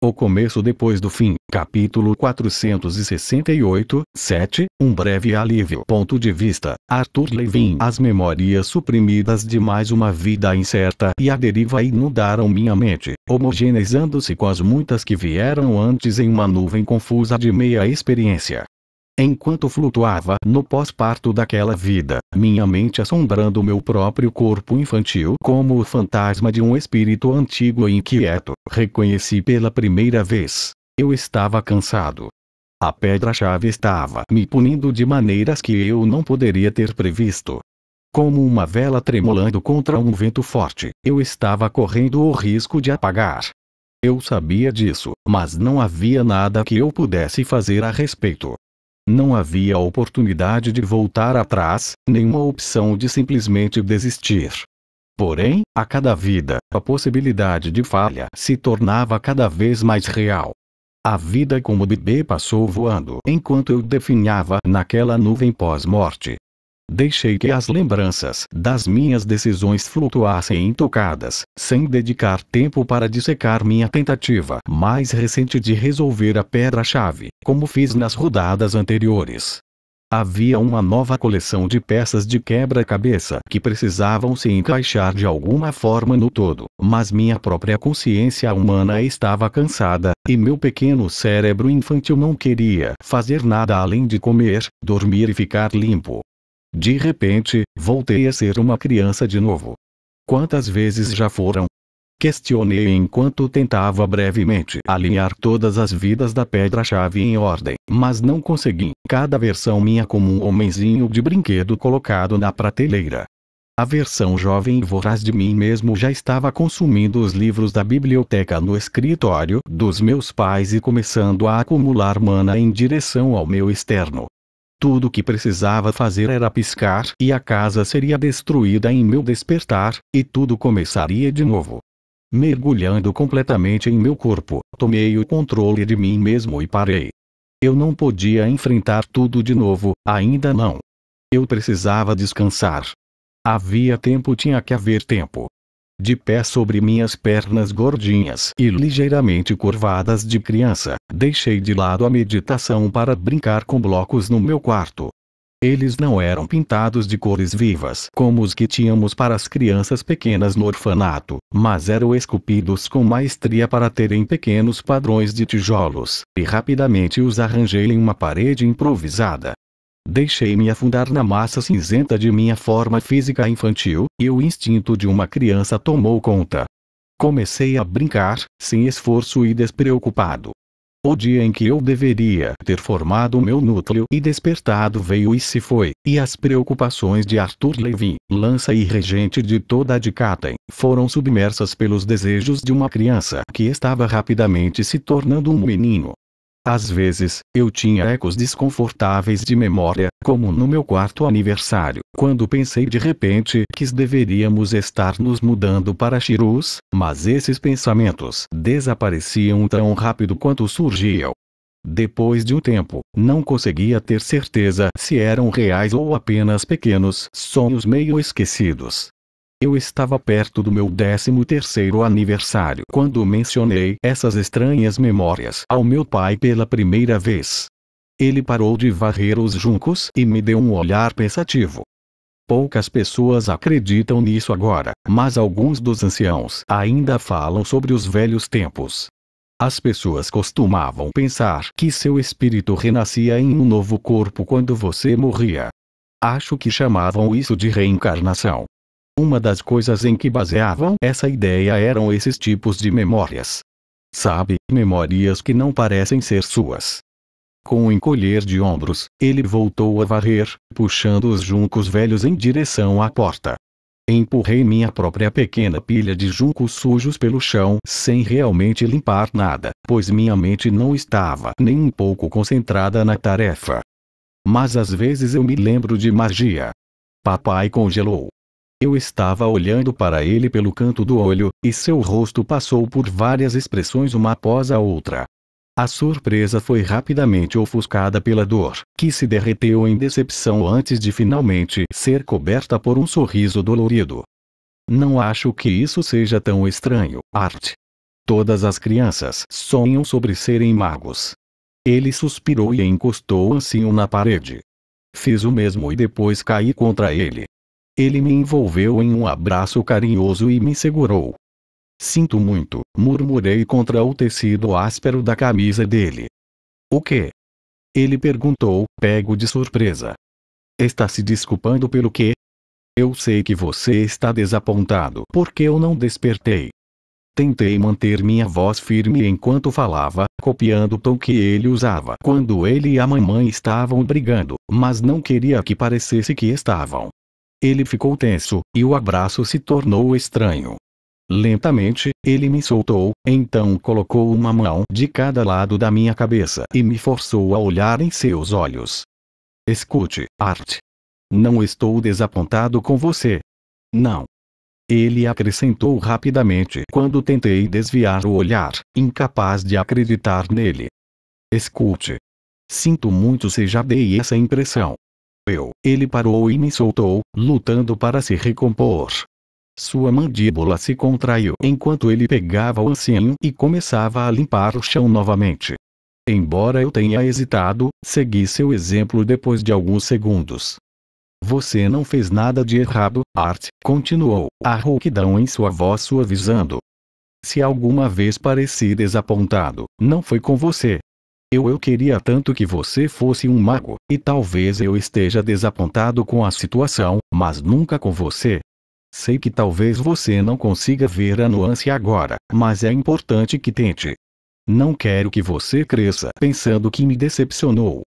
O começo depois do fim. Capítulo 468, 7. Um breve alívio. Ponto de vista. Arthur Levin. As memórias suprimidas de mais uma vida incerta e a deriva inundaram minha mente, homogeneizando-se com as muitas que vieram antes em uma nuvem confusa de meia experiência. Enquanto flutuava no pós-parto daquela vida, minha mente assombrando meu próprio corpo infantil como o fantasma de um espírito antigo e inquieto, reconheci pela primeira vez. Eu estava cansado. A pedra-chave estava me punindo de maneiras que eu não poderia ter previsto. Como uma vela tremulando contra um vento forte, eu estava correndo o risco de apagar. Eu sabia disso, mas não havia nada que eu pudesse fazer a respeito. Não havia oportunidade de voltar atrás, nenhuma opção de simplesmente desistir. Porém, a cada vida, a possibilidade de falha se tornava cada vez mais real. A vida como bebê passou voando enquanto eu definhava naquela nuvem pós-morte. Deixei que as lembranças das minhas decisões flutuassem intocadas, sem dedicar tempo para dissecar minha tentativa mais recente de resolver a pedra-chave, como fiz nas rodadas anteriores. Havia uma nova coleção de peças de quebra-cabeça que precisavam se encaixar de alguma forma no todo, mas minha própria consciência humana estava cansada, e meu pequeno cérebro infantil não queria fazer nada além de comer, dormir e ficar limpo. De repente, voltei a ser uma criança de novo. Quantas vezes já foram? Questionei enquanto tentava brevemente alinhar todas as vidas da pedra-chave em ordem, mas não consegui. Cada versão minha como um homenzinho de brinquedo colocado na prateleira. A versão jovem e voraz de mim mesmo já estava consumindo os livros da biblioteca no escritório dos meus pais e começando a acumular mana em direção ao meu externo. Tudo o que precisava fazer era piscar e a casa seria destruída em meu despertar, e tudo começaria de novo. Mergulhando completamente em meu corpo, tomei o controle de mim mesmo e parei. Eu não podia enfrentar tudo de novo, ainda não. Eu precisava descansar. Havia tempo, tinha que haver tempo. De pé sobre minhas pernas gordinhas e ligeiramente curvadas de criança, deixei de lado a meditação para brincar com blocos no meu quarto. Eles não eram pintados de cores vivas como os que tínhamos para as crianças pequenas no orfanato, mas eram esculpidos com maestria para terem pequenos padrões de tijolos, e rapidamente os arranjei em uma parede improvisada. Deixei-me afundar na massa cinzenta de minha forma física infantil, e o instinto de uma criança tomou conta. Comecei a brincar, sem esforço e despreocupado. O dia em que eu deveria ter formado meu núcleo e despertado veio e se foi, e as preocupações de Arthur Levin, lança e regente de toda a Dikaten, foram submersas pelos desejos de uma criança que estava rapidamente se tornando um menino. Às vezes, eu tinha ecos desconfortáveis de memória, como no meu quarto aniversário, quando pensei de repente que deveríamos estar nos mudando para Chirus, mas esses pensamentos desapareciam tão rápido quanto surgiam. Depois de um tempo, não conseguia ter certeza se eram reais ou apenas pequenos sonhos meio esquecidos. Eu estava perto do meu 13º aniversário quando mencionei essas estranhas memórias ao meu pai pela primeira vez. Ele parou de varrer os juncos e me deu um olhar pensativo. Poucas pessoas acreditam nisso agora, mas alguns dos anciãos ainda falam sobre os velhos tempos. As pessoas costumavam pensar que seu espírito renascia em um novo corpo quando você morria. Acho que chamavam isso de reencarnação. Uma das coisas em que baseavam essa ideia eram esses tipos de memórias. Sabe, memórias que não parecem ser suas. Com um encolher de ombros, ele voltou a varrer, puxando os juncos velhos em direção à porta. Empurrei minha própria pequena pilha de juncos sujos pelo chão sem realmente limpar nada, pois minha mente não estava nem um pouco concentrada na tarefa. Mas às vezes eu me lembro de magia. Papai congelou. Eu estava olhando para ele pelo canto do olho, e seu rosto passou por várias expressões uma após a outra. A surpresa foi rapidamente ofuscada pela dor, que se derreteu em decepção antes de finalmente ser coberta por um sorriso dolorido. Não acho que isso seja tão estranho, Art. Todas as crianças sonham sobre serem magos. Ele suspirou e encostou o ancinho na parede. Fiz o mesmo e depois caí contra ele. Ele me envolveu em um abraço carinhoso e me segurou. Sinto muito, murmurei contra o tecido áspero da camisa dele. O quê? Ele perguntou, pego de surpresa. Está se desculpando pelo quê? Eu sei que você está desapontado porque eu não despertei. Tentei manter minha voz firme enquanto falava, copiando o tom que ele usava quando ele e a mamãe estavam brigando, mas não queria que parecesse que estavam. Ele ficou tenso, e o abraço se tornou estranho. Lentamente, ele me soltou, então colocou uma mão de cada lado da minha cabeça e me forçou a olhar em seus olhos. Escute, Art. Não estou desapontado com você. Não. Ele acrescentou rapidamente quando tentei desviar o olhar, incapaz de acreditar nele. Escute. Sinto muito se já dei essa impressão. Ele parou e me soltou, lutando para se recompor. Sua mandíbula se contraiu enquanto ele pegava o ancinho e começava a limpar o chão novamente. Embora eu tenha hesitado, segui seu exemplo depois de alguns segundos. Você não fez nada de errado, Art, continuou, a rouquidão em sua voz suavizando. Se alguma vez pareci desapontado, não foi com você. Eu queria tanto que você fosse um mago, e talvez eu esteja desapontado com a situação, mas nunca com você. Sei que talvez você não consiga ver a nuance agora, mas é importante que tente. Não quero que você cresça pensando que me decepcionou.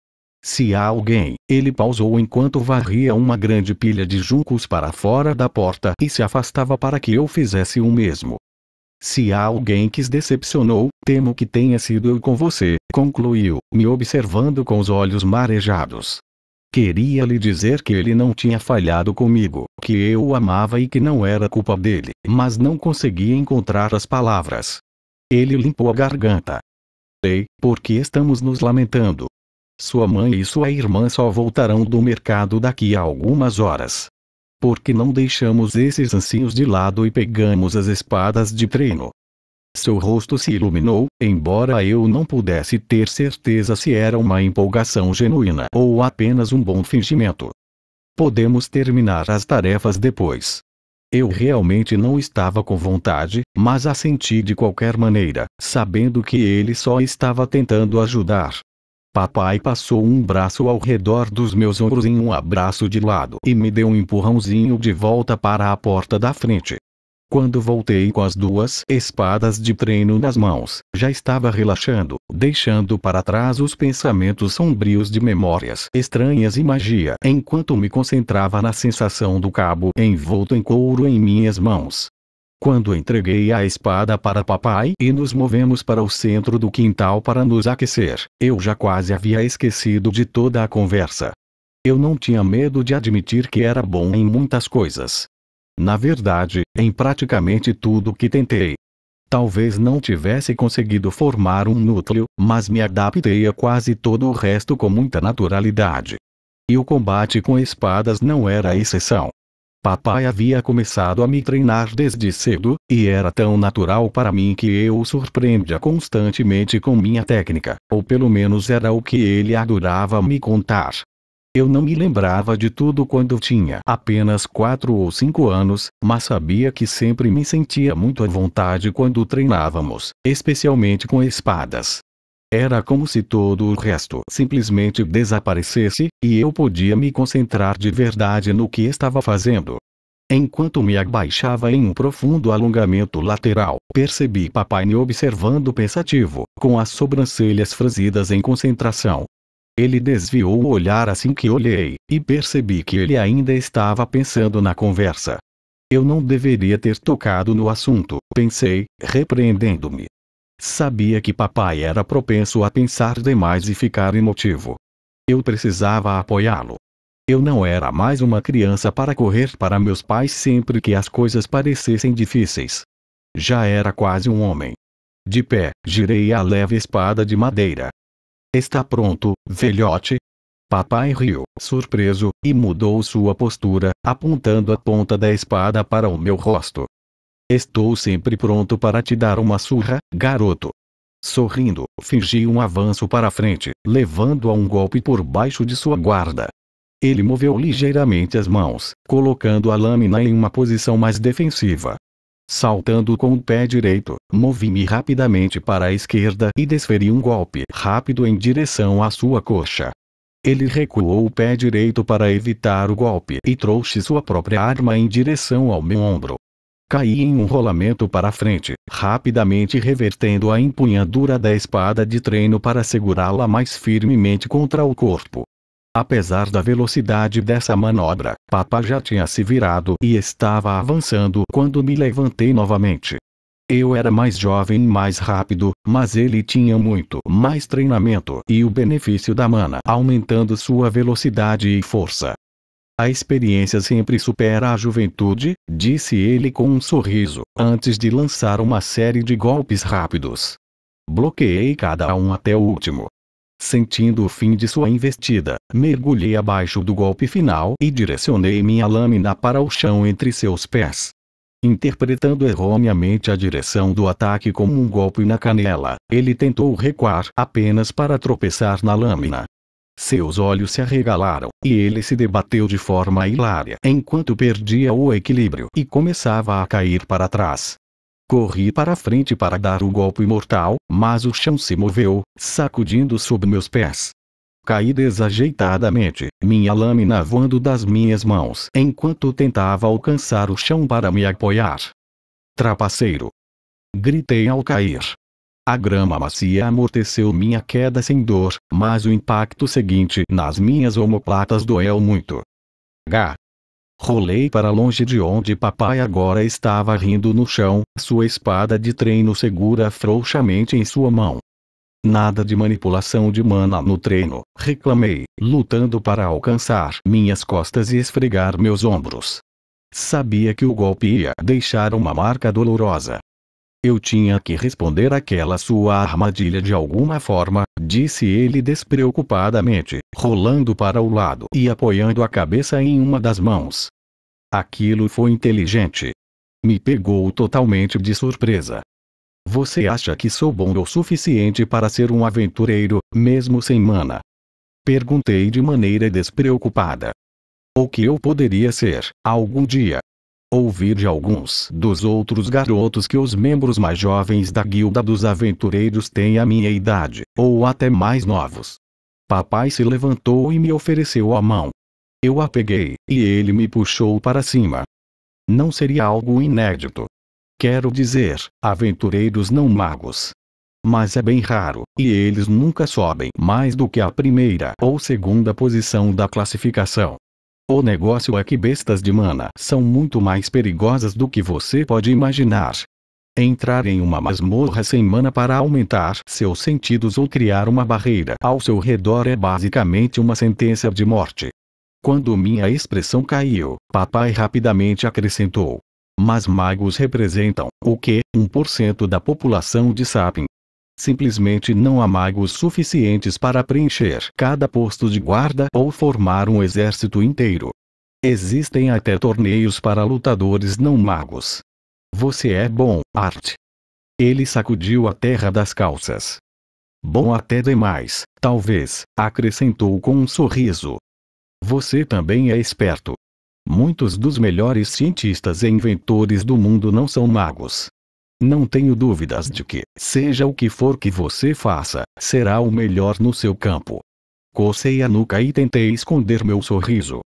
Se há alguém, ele pausou enquanto varria uma grande pilha de juncos para fora da porta e se afastava para que eu fizesse o mesmo. Se há alguém que se decepcionou, temo que tenha sido eu com você, concluiu, me observando com os olhos marejados. Queria lhe dizer que ele não tinha falhado comigo, que eu o amava e que não era culpa dele, mas não conseguia encontrar as palavras. Ele limpou a garganta. Ei, por que estamos nos lamentando? Sua mãe e sua irmã só voltarão do mercado daqui a algumas horas. Por que não deixamos esses ancinhos de lado e pegamos as espadas de treino? Seu rosto se iluminou, embora eu não pudesse ter certeza se era uma empolgação genuína ou apenas um bom fingimento. Podemos terminar as tarefas depois. Eu realmente não estava com vontade, mas assenti de qualquer maneira, sabendo que ele só estava tentando ajudar. Papai passou um braço ao redor dos meus ombros em um abraço de lado e me deu um empurrãozinho de volta para a porta da frente. Quando voltei com as duas espadas de treino nas mãos, já estava relaxando, deixando para trás os pensamentos sombrios de memórias estranhas e magia, enquanto me concentrava na sensação do cabo envolto em couro em minhas mãos. Quando entreguei a espada para papai e nos movemos para o centro do quintal para nos aquecer, eu já quase havia esquecido de toda a conversa. Eu não tinha medo de admitir que era bom em muitas coisas. Na verdade, em praticamente tudo que tentei. Talvez não tivesse conseguido formar um núcleo, mas me adaptei a quase todo o resto com muita naturalidade. E o combate com espadas não era a exceção. Papai havia começado a me treinar desde cedo, e era tão natural para mim que eu o surpreendia constantemente com minha técnica, ou pelo menos era o que ele adorava me contar. Eu não me lembrava de tudo quando tinha apenas 4 ou 5 anos, mas sabia que sempre me sentia muito à vontade quando treinávamos, especialmente com espadas. Era como se todo o resto simplesmente desaparecesse, e eu podia me concentrar de verdade no que estava fazendo. Enquanto me abaixava em um profundo alongamento lateral, percebi papai me observando pensativo, com as sobrancelhas franzidas em concentração. Ele desviou o olhar assim que olhei, e percebi que ele ainda estava pensando na conversa. Eu não deveria ter tocado no assunto, pensei, repreendendo-me. Sabia que papai era propenso a pensar demais e ficar emotivo. Eu precisava apoiá-lo. Eu não era mais uma criança para correr para meus pais sempre que as coisas parecessem difíceis. Já era quase um homem. De pé, girei a leve espada de madeira. Está pronto, velhote? Papai riu, surpreso, e mudou sua postura, apontando a ponta da espada para o meu rosto. Estou sempre pronto para te dar uma surra, garoto. Sorrindo, fingi um avanço para a frente, levando a um golpe por baixo de sua guarda. Ele moveu ligeiramente as mãos, colocando a lâmina em uma posição mais defensiva. Saltando com o pé direito, movi-me rapidamente para a esquerda e desferi um golpe rápido em direção à sua coxa. Ele recuou o pé direito para evitar o golpe e trouxe sua própria arma em direção ao meu ombro. Caí em um rolamento para frente, rapidamente revertendo a empunhadura da espada de treino para segurá-la mais firmemente contra o corpo. Apesar da velocidade dessa manobra, Papa já tinha se virado e estava avançando quando me levantei novamente. Eu era mais jovem e mais rápido, mas ele tinha muito mais treinamento e o benefício da mana aumentando sua velocidade e força. A experiência sempre supera a juventude, disse ele com um sorriso, antes de lançar uma série de golpes rápidos. Bloqueei cada um até o último. Sentindo o fim de sua investida, mergulhei abaixo do golpe final e direcionei minha lâmina para o chão entre seus pés. Interpretando erroneamente a direção do ataque como um golpe na canela, ele tentou recuar apenas para tropeçar na lâmina. Seus olhos se arregalaram, e ele se debateu de forma hilária enquanto perdia o equilíbrio e começava a cair para trás. Corri para frente para dar o golpe mortal, mas o chão se moveu, sacudindo sob meus pés. Caí desajeitadamente, minha lâmina voando das minhas mãos enquanto tentava alcançar o chão para me apoiar. Trapaceiro! Gritei ao cair. A grama macia amorteceu minha queda sem dor, mas o impacto seguinte nas minhas omoplatas doeu muito. Rolei para longe de onde papai agora estava rindo no chão, sua espada de treino segura frouxamente em sua mão. Nada de manipulação de mana no treino, reclamei, lutando para alcançar minhas costas e esfregar meus ombros. Sabia que o golpe ia deixar uma marca dolorosa. Eu tinha que responder àquela sua armadilha de alguma forma, disse ele despreocupadamente, rolando para o lado e apoiando a cabeça em uma das mãos. Aquilo foi inteligente. Me pegou totalmente de surpresa. Você acha que sou bom o suficiente para ser um aventureiro, mesmo sem mana? Perguntei de maneira despreocupada. O que eu poderia ser, algum dia? Ouvi de alguns dos outros garotos que os membros mais jovens da Guilda dos Aventureiros têm a minha idade, ou até mais novos. Papai se levantou e me ofereceu a mão. Eu a peguei, e ele me puxou para cima. Não seria algo inédito. Quero dizer, aventureiros não magos. Mas é bem raro, e eles nunca sobem mais do que a primeira ou segunda posição da classificação. O negócio é que bestas de mana são muito mais perigosas do que você pode imaginar. Entrar em uma masmorra sem mana para aumentar seus sentidos ou criar uma barreira ao seu redor é basicamente uma sentença de morte. Quando minha expressão caiu, papai rapidamente acrescentou. Mas magos representam, o quê? 1% da população de Sapin. Simplesmente não há magos suficientes para preencher cada posto de guarda ou formar um exército inteiro. Existem até torneios para lutadores não magos. Você é bom, Art. Ele sacudiu a terra das calças. Bom até demais, talvez, acrescentou com um sorriso. Você também é esperto. Muitos dos melhores cientistas e inventores do mundo não são magos. Não tenho dúvidas de que, seja o que for que você faça, será o melhor no seu campo. Cocei a nuca e tentei esconder meu sorriso.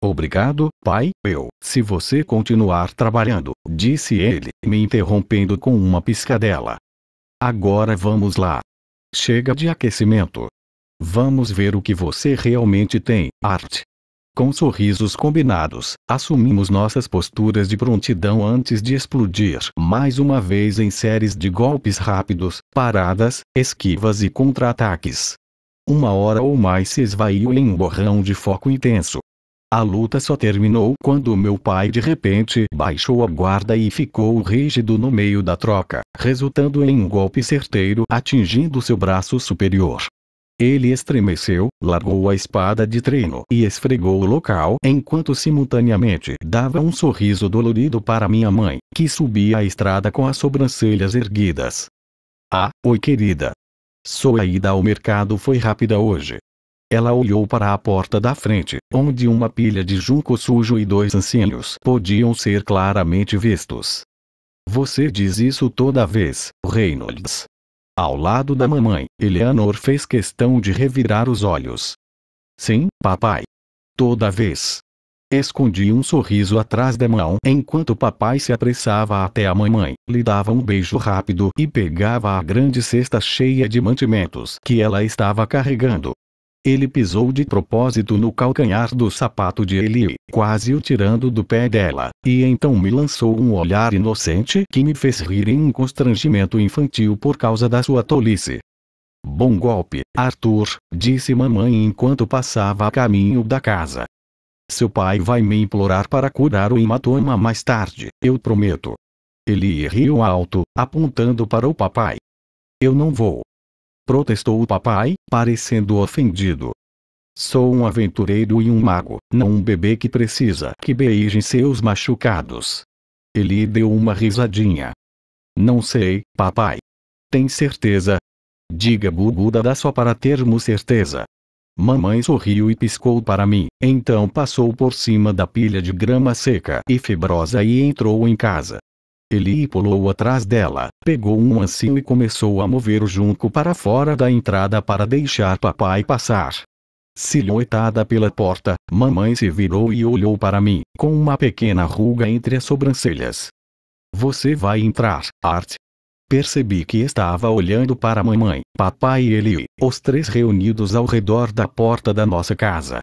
Obrigado, pai. Se você continuar trabalhando, disse ele, me interrompendo com uma piscadela. Agora vamos lá. Chega de aquecimento. Vamos ver o que você realmente tem, Art. Com sorrisos combinados, assumimos nossas posturas de prontidão antes de explodir mais uma vez em séries de golpes rápidos, paradas, esquivas e contra-ataques. Uma hora ou mais se esvaiu em um borrão de foco intenso. A luta só terminou quando meu pai de repente baixou a guarda e ficou rígido no meio da troca, resultando em um golpe certeiro atingindo seu braço superior. Ele estremeceu, largou a espada de treino e esfregou o local enquanto simultaneamente dava um sorriso dolorido para minha mãe, que subia a estrada com as sobrancelhas erguidas. Ah, oi querida. Sua ida ao mercado foi rápida hoje. Ela olhou para a porta da frente, onde uma pilha de junco sujo e dois anciãos podiam ser claramente vistos. Você diz isso toda vez, Reynolds. Ao lado da mamãe, Eleanor fez questão de revirar os olhos. Sim, papai. Toda vez. Escondi um sorriso atrás da mão enquanto papai se apressava até a mamãe, lhe dava um beijo rápido e pegava a grande cesta cheia de mantimentos que ela estava carregando. Ele pisou de propósito no calcanhar do sapato de Ellie, quase o tirando do pé dela, e então me lançou um olhar inocente que me fez rir em um constrangimento infantil por causa da sua tolice. Bom golpe, Arthur, disse mamãe enquanto passava a caminho da casa. Seu pai vai me implorar para curar o hematoma mais tarde, eu prometo. Ele riu alto, apontando para o papai. Eu não vou. Protestou o papai, parecendo ofendido. Sou um aventureiro e um mago, não um bebê que precisa que beijem seus machucados. Ele deu uma risadinha. Não sei, papai. Tem certeza? Diga Bubuda da só para termos certeza. Mamãe sorriu e piscou para mim, então passou por cima da pilha de grama seca e fibrosa e entrou em casa. Ele pulou atrás dela, pegou um ancio e começou a mover o junco para fora da entrada para deixar papai passar. Silhuetada pela porta, mamãe se virou e olhou para mim, com uma pequena ruga entre as sobrancelhas. Você vai entrar, Art? Percebi que estava olhando para mamãe, papai e ele, os três reunidos ao redor da porta da nossa casa.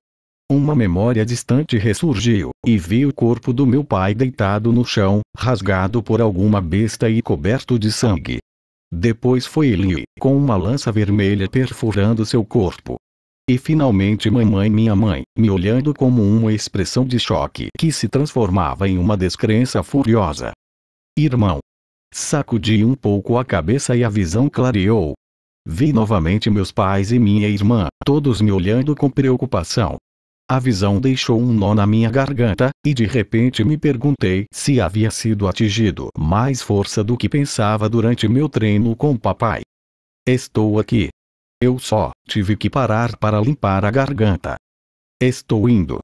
Uma memória distante ressurgiu, e vi o corpo do meu pai deitado no chão, rasgado por alguma besta e coberto de sangue. Depois foi ele, com uma lança vermelha perfurando seu corpo. E finalmente minha mãe, me olhando com uma expressão de choque que se transformava em uma descrença furiosa. Irmão. Sacudi um pouco a cabeça e a visão clareou. Vi novamente meus pais e minha irmã, todos me olhando com preocupação. A visão deixou um nó na minha garganta, e de repente me perguntei se havia sido atingido mais força do que pensava durante meu treino com papai. Estou aqui. Eu só tive que parar para limpar a garganta. Estou indo.